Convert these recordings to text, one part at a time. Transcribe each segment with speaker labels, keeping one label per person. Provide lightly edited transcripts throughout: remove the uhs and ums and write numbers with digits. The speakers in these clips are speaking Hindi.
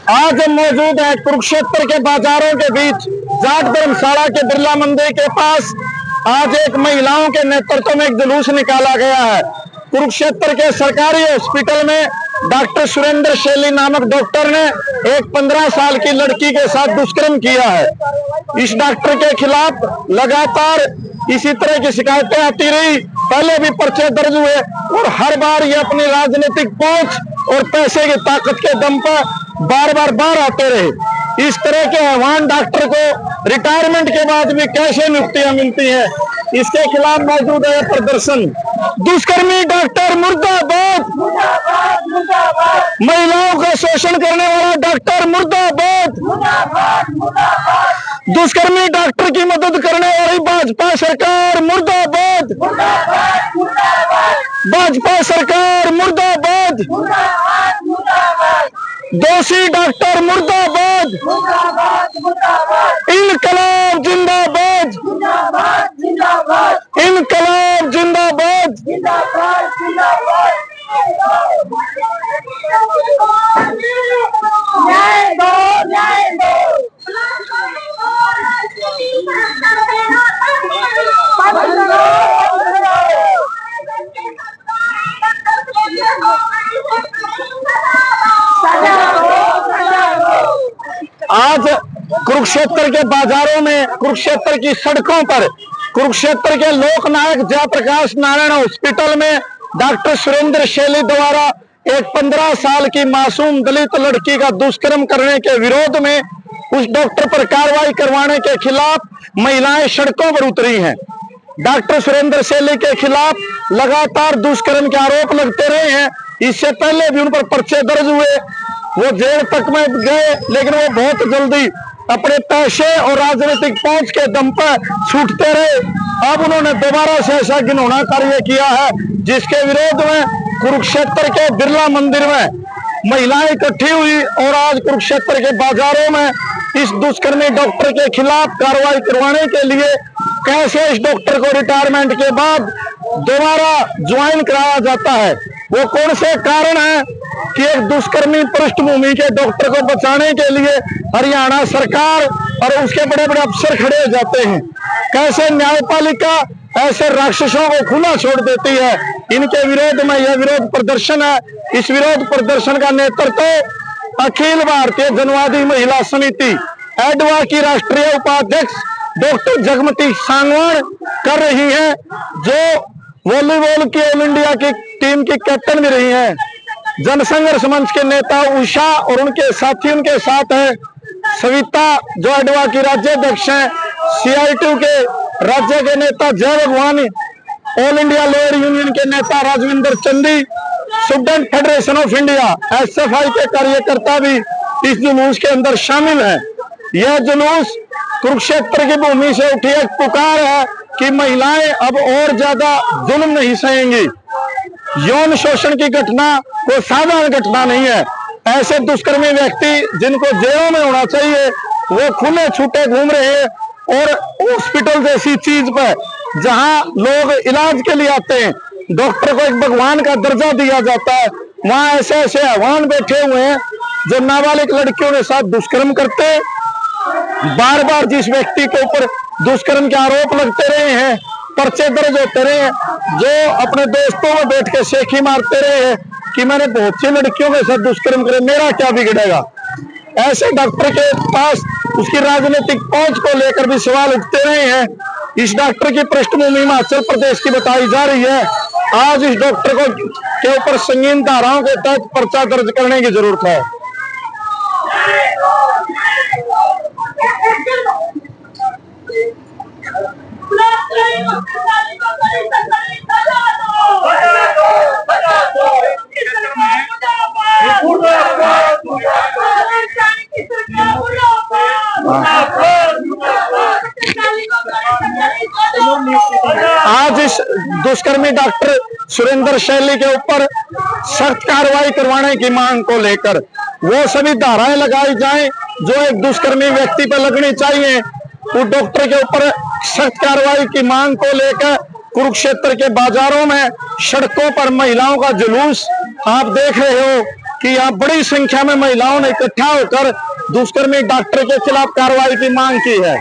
Speaker 1: आज हम मौजूद है कुरुक्षेत्र के बाजारों के बीच जाट धर्मशाला के बिरला मंदिर के पास। आज एक महिलाओं के नेतृत्व में एक जुलूस निकाला गया है। कुरुक्षेत्र के सरकारी हॉस्पिटल में डॉक्टर सुरेंद्र शैली नामक डॉक्टर ने एक 15 साल की लड़की के साथ दुष्कर्म किया है। इस डॉक्टर के खिलाफ लगातार इसी तरह की शिकायतें आती रही, पहले भी पर्चे दर्ज हुए और हर बार ये अपनी राजनीतिक पहुंच और पैसे की ताकत के दम पर बार आते रहे। इस तरह के अहवान डॉक्टर को रिटायरमेंट के बाद भी कैसे नियुक्तियां मिलती हैं, इसके खिलाफ मौजूद है प्रदर्शन। दुष्कर्मी डॉक्टर मुर्दाबाद, महिलाओं का शोषण करने वाला डॉक्टर मुर्दाबाद, दुष्कर्मी डॉक्टर की मदद करने वाली भाजपा सरकार मुर्दाबाद, भाजपा सरकार मुर्दाबाद, दोषी डॉक्टर मुर्दाबाद, इनकलाब जिंदाबाद, इनकलाब जिंदाबाद। आज कुरुक्षेत्र के बाजारों में, कुरुक्षेत्र की सड़कों पर, कुरुक्षेत्र के लोकनायक जयप्रकाश नारायण हॉस्पिटल में डॉक्टर सुरेंद्र शैली द्वारा एक 15 साल की मासूम दलित लड़की का दुष्कर्म करने के विरोध में उस डॉक्टर पर कार्रवाई करवाने के खिलाफ महिलाएं सड़कों पर उतरी हैं। डॉक्टर सुरेंद्र शैली के खिलाफ लगातार दुष्कर्म के आरोप लगते रहे हैं। इससे पहले भी उन पर पर्चे दर्ज हुए, वो जेल तक में गए, लेकिन वो बहुत जल्दी अपने पैसे और राजनीतिक पहुंच के दम पर छूटते रहे। अब उन्होंने दोबारा से ऐसा घिनौना कार्य किया है, जिसके विरोध में कुरुक्षेत्र के बिरला मंदिर में महिलाएं इकट्ठी हुई और आज कुरुक्षेत्र के बाजारों में इस दुष्कर्मी डॉक्टर के खिलाफ कार्रवाई करवाने के लिए कैसे इस डॉक्टर को रिटायरमेंट के बाद दोबारा ज्वाइन कराया जाता है, वो कौन से कारण है कि एक दुष्कर्मी पृष्ठभूमि के डॉक्टर को बचाने के लिए हरियाणा सरकार और उसके बड़े बड़े अफसर खड़े हो जाते हैं। कैसे न्यायपालिका ऐसे राक्षसों को खुला छोड़ देती है। इनके विरोध में यह विरोध प्रदर्शन है। इस विरोध प्रदर्शन का नेतृत्व अखिल भारतीय जनवादी महिला समिति एडवा की राष्ट्रीय उपाध्यक्ष डॉक्टर जगमती सांगवान कर रही हैं, जो वॉलीबॉल की ऑल इंडिया की टीम की कैप्टन भी रही हैं। जनसंघर्ष मंच के नेता उषा और उनके साथी उनके साथ है सविता, जो एडवा की राज्याध्यक्ष हैं, CITU के राज्य के नेता जय भगवान, ऑल इंडिया लोअर यूनियन के नेता राजविंदर चंदी, student federation of India SFI के कार्यकर्ता भी इस जुलूस के अंदर शामिल हैं। यह जुलूस कुरुक्षेत्र की भूमि से उठी एक पुकार है कि महिलाएं अब और ज्यादा जुल्म नहीं सहेंगी। यौन शोषण की घटना कोई साधारण घटना नहीं है। ऐसे दुष्कर्मी व्यक्ति जिनको जेलों में होना चाहिए, वो खुले छूटे घूम रहे हैं और हॉस्पिटल जैसी चीज पर जहां लोग इलाज के लिए आते हैं, डॉक्टर को एक भगवान का दर्जा दिया जाता है, वहां ऐसे ऐसे अहवान बैठे हुए हैं जो नाबालिग लड़कियों के साथ दुष्कर्म करते हैं। बार बार जिस व्यक्ति के ऊपर दुष्कर्म के आरोप लगते रहे हैं, पर्चे दर्ज होते रहे हैं, जो अपने दोस्तों में बैठ के सेखी मारते रहे हैं कि मैंने बहुत सी लड़कियों के साथ दुष्कर्म करे, मेरा क्या बिगड़ेगा। ऐसे डॉक्टर के पास उसकी राजनीतिक पहुंच को लेकर भी सवाल उठते रहे हैं। इस डॉक्टर की पृष्ठभूमि हिमाचल प्रदेश की बताई जा रही है। आज इस डॉक्टर को के ऊपर संगीन धाराओं के तहत पर्चा दर्ज करने की जरूरत है। आज इस दुष्कर्मी डॉक्टर सुरेंद्र शैली के ऊपर सख्त कार्रवाई करवाने की मांग को लेकर वो सभी धाराएं लगाई जाएं जो एक दुष्कर्मी व्यक्ति पर लगनी चाहिए। उस डॉक्टर के ऊपर सख्त कार्रवाई की मांग को लेकर कुरुक्षेत्र के बाजारों में, सड़कों पर महिलाओं का जुलूस आप देख रहे हो। कि यहाँ बड़ी संख्या में महिलाओं ने इकट्ठा होकर दुष्कर्मी डॉक्टर के खिलाफ कार्रवाई की मांग की है।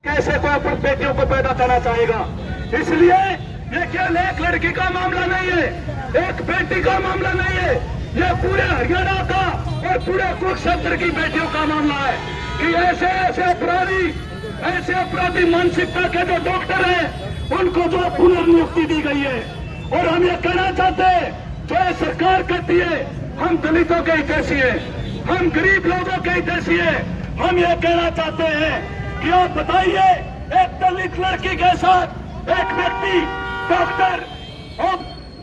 Speaker 2: कैसे कोई अपनी बेटियों को पैदा करना चाहेगा। इसलिए ये केवल एक लड़की का मामला नहीं है, एक बेटी का मामला नहीं है, ये पूरे हरियाणा का और पूरे कुरुक्षेत्र की बेटियों का मामला है कि ऐसे अपराधी मानसिकता के जो डॉक्टर हैं उनको जो पुनर्नियुक्ति दी गई है। और हम ये कहना चाहते हैं जो ये सरकार करती है, हम दलितों के हितैषी है, हम गरीब लोगों के हितैषी है। हम ये कहना चाहते हैं कि आप बताइए, एक दलित लड़की के साथ एक व्यक्ति डॉक्टर, और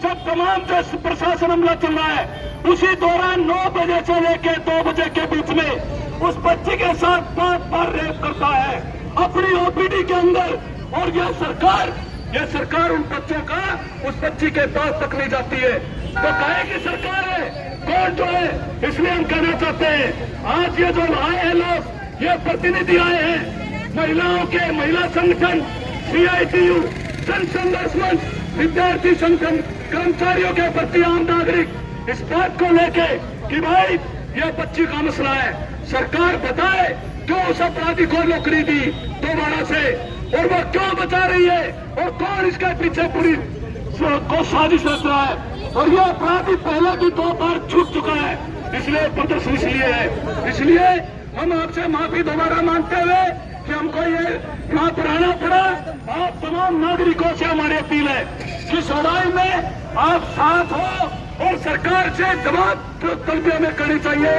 Speaker 2: जब तमाम जो प्रशासन हमला चल रहा है उसी दौरान 9 बजे से लेकर 2 बजे के बीच में उस बच्ची के साथ 5 बार रेप करता है अपनी ओपीडी के अंदर। और यह सरकार उन बच्चों का उस बच्ची के पास तक नहीं जाती है। तो काहे की सरकार है, कौन जो है। इसलिए हम कहना चाहते हैं, आज ये जो आए हैं लोग, ये प्रतिनिधि आए हैं महिलाओं के, महिला संगठन, CITU, जन संघर्ष मंच, विद्यार्थी संगठन, कर्मचारियों के प्रति आम नागरिक इस बात को लेके कि भाई ये बच्ची का मसला है, सरकार बताए क्यों उस अपराधी को नौकरी दी दोबारा से, और वो क्यों बचा रही है, और कौन इसके पीछे पूरी को साजिश रच रहा है। और ये अपराधी पहले भी 2 बार छूट चुका है। इसलिए प्रदर्शन इसलिए है, इसलिए हम आपसे माफी दोबारा मांगते हुए कि हमको ये यहाँ पर आना पड़ा। आप तमाम नागरिकों से हमारी अपील है कि लड़ाई में आप साथ हो और सरकार से जवाब तलबी हमें करनी चाहिए।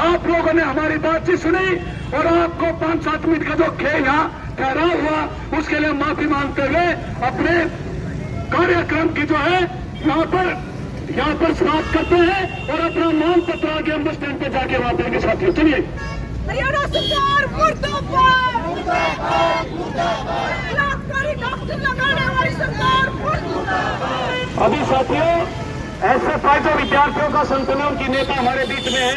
Speaker 2: आप लोगों ने हमारी बातचीत सुनी और आपको 5-7 मिनट का जो खेल यहाँ ठहराव हुआ उसके लिए माफी मांगते हुए अपने कार्यक्रम की जो है यहाँ पर समाप्त करते हैं और अपना नाम पत्र आगे हम बस स्टैंड पे जाके वहां देंगे साथियों। चलिए।
Speaker 3: हरियाणा सरकार मुर्दाबाद, मुर्दाबाद, डॉक्टर लगाने वाली सरकार मुर्दाबाद।
Speaker 2: अभी साथियों SFI जो विद्यार्थियों का संगठन उनकी नेता हमारे बीच में है,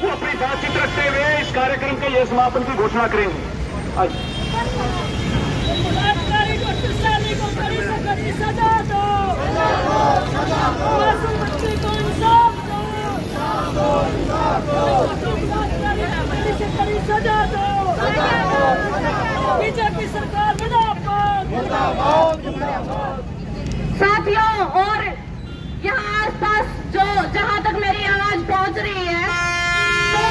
Speaker 2: वो अपनी बातचीत रखते हुए इस कार्यक्रम के ये समापन की घोषणा करेंगे। आज
Speaker 3: सजा दो, बच्चे को इंसाफ दो, सजा दो, बीजेपी सरकार मुर्दाबाद।
Speaker 4: साथियों, और यहाँ आसपास जो जहाँ तक मेरी आवाज पहुँच रही है, तो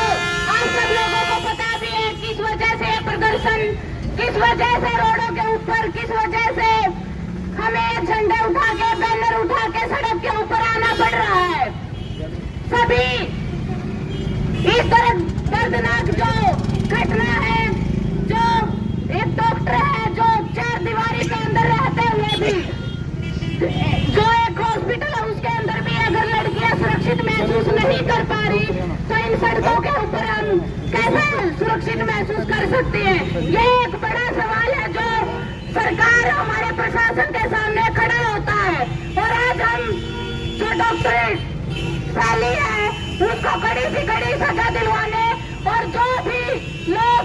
Speaker 4: आप सब लोगों को पता भी है किस वजह से प्रदर्शन, किस वजह से रोडों के ऊपर, किस वजह से हमें झंडे उठा के, बैनर उठा के सड़क के ऊपर आना पड़ रहा है। सभी इस तरह दर्दनाक जो घटना है, जो एक डॉक्टर है जो 4 दीवारी के अंदर रहते हुए भी, जो एक हॉस्पिटल है उसके अंदर भी अगर लड़कियां सुरक्षित महसूस नहीं कर पा रही, तो इन सड़कों के ऊपर हम कैसे सुरक्षित महसूस कर सकते हैं। ये एक बड़ा सवाल है जो सरकार, हमारे प्रशासन के सामने खड़ा होता है। और आज हम जो डॉक्टर फैली है उसको कड़ी से कड़ी सजा दिलवाने, और जो भी लोग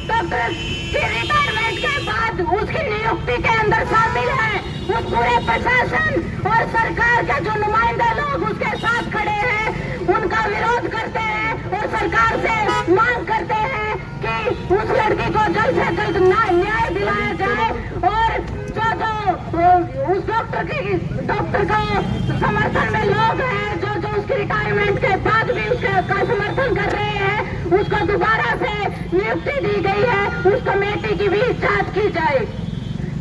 Speaker 4: डॉक्टर की रिटायरमेंट के बाद उसकी नियुक्ति के अंदर शामिल हैं, उस पूरे प्रशासन और सरकार के जो नुमाइंदे लोग उसके साथ खड़े हैं, उनका विरोध करते हैं और सरकार से मांग करते हैं कि उस लड़की को जल्द से जल्द न्याय दिलाया जाए। और जो उस डॉक्टर का समर्थन में लोग हैं उसको दोबारा से नियुक्ति दी गई है, उस कमेटी की भी जांच की जाए।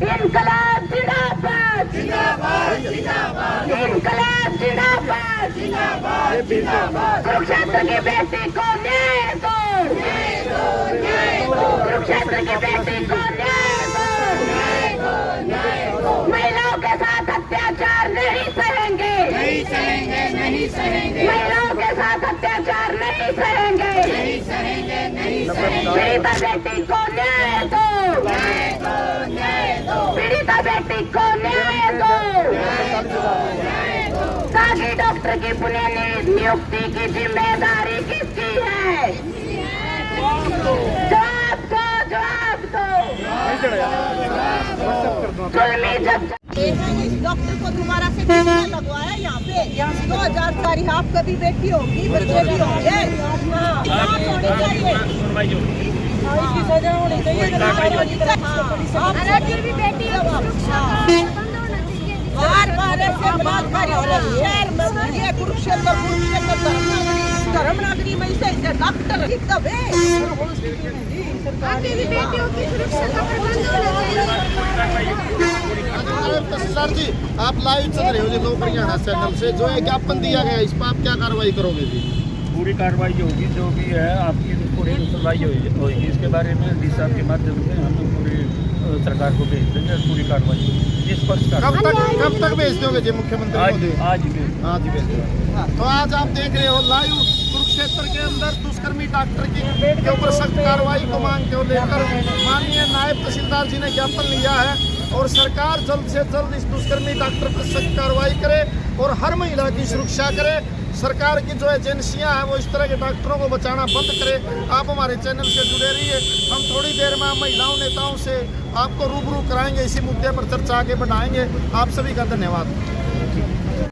Speaker 4: इनकलाब जिंदाबाद, जिंदाबाद, जिंदाबाद, इनकलाब जिंदाबाद, जिंदाबाद, जिंदाबाद। कुरुक्षेत्र की बेटी को न्याय दो, न्याय दो, न्याय दो। कुरुक्षेत्र की बेटी को न्याय दो, न्याय दो, न्याय दो। महिलाओं के साथ अत्याचार नहीं सहेंगे, नहीं सहेंगे, नहीं सहेंगे। महिलाओं के साथ अत्याचार नहीं सहेंगे, नहीं सहेंगे, नहीं सहेंगे। पीड़िता बेटी को न्याय दो, न्याय दो, न्याय दो। पीड़िता बेटी को न्याय दो, न्याय दो, न्याय दो। सागी डॉक्टर की पुनः नियुक्ति की जिम्मेदारी किसकी है? जवाब दो, जवाब दो। जुल्मी जब
Speaker 5: इस डॉक्टर को दोबारा से टीका लगवाया यहाँ पे 2000 तारीख आपका भी बेटी होगी, बच्चे भी होंगे। हाँ, जांच होनी चाहिए, इसकी सजा होनी चाहिए।
Speaker 3: अरे फिर भी बेटी
Speaker 5: बार बार ऐसे बलात्कारी हो रहे हैं। शहर में ये कुरुक्षेत्र धर्मनगरी में इसे डॉक्टर किताब है।
Speaker 3: आपकी भी बेटियों की सुरक्षा का प्रबंध होना चाहिए।
Speaker 6: तहसीलदार जी, आप लाइव चल रहे हो जी लोक हरियाणा चैनल से, जो है ज्ञापन दिया गया, इस पर आप क्या कार्रवाई करोगे जी?
Speaker 7: पूरी कार्रवाई जो होगी, जो भी है आपकी पूरी सुनवाई होगी। इसके बारे में डी साहब के माध्यम से हम पूरी सरकार को भेज देंगे, पूरी कार्रवाई निष्पक्ष
Speaker 6: कब तक भेज दोगे जी मुख्यमंत्री महोदय?
Speaker 7: आज
Speaker 6: आज भेज दो। तो आज आप देख रहे हो लाइव कुरुक्षेत्र के अंदर दुष्कर्मी डॉक्टर के ऊपर सख्त कार्रवाई को मांग को लेकर माननीय नायब तहसीलदार जी ने ज्ञापन लिया है और सरकार जल्द से जल्द इस दुष्कर्मी डॉक्टर पर सख्त कार्रवाई करे और हर महिला की सुरक्षा करे। सरकार की जो एजेंसियां हैं वो इस तरह के डॉक्टरों को बचाना बंद करे। आप हमारे चैनल से जुड़े रहिए, हम थोड़ी देर में महिलाओं नेताओं से आपको रूबरू कराएंगे, इसी मुद्दे पर चर्चा आगे बढ़ाएंगे। आप सभी का धन्यवाद।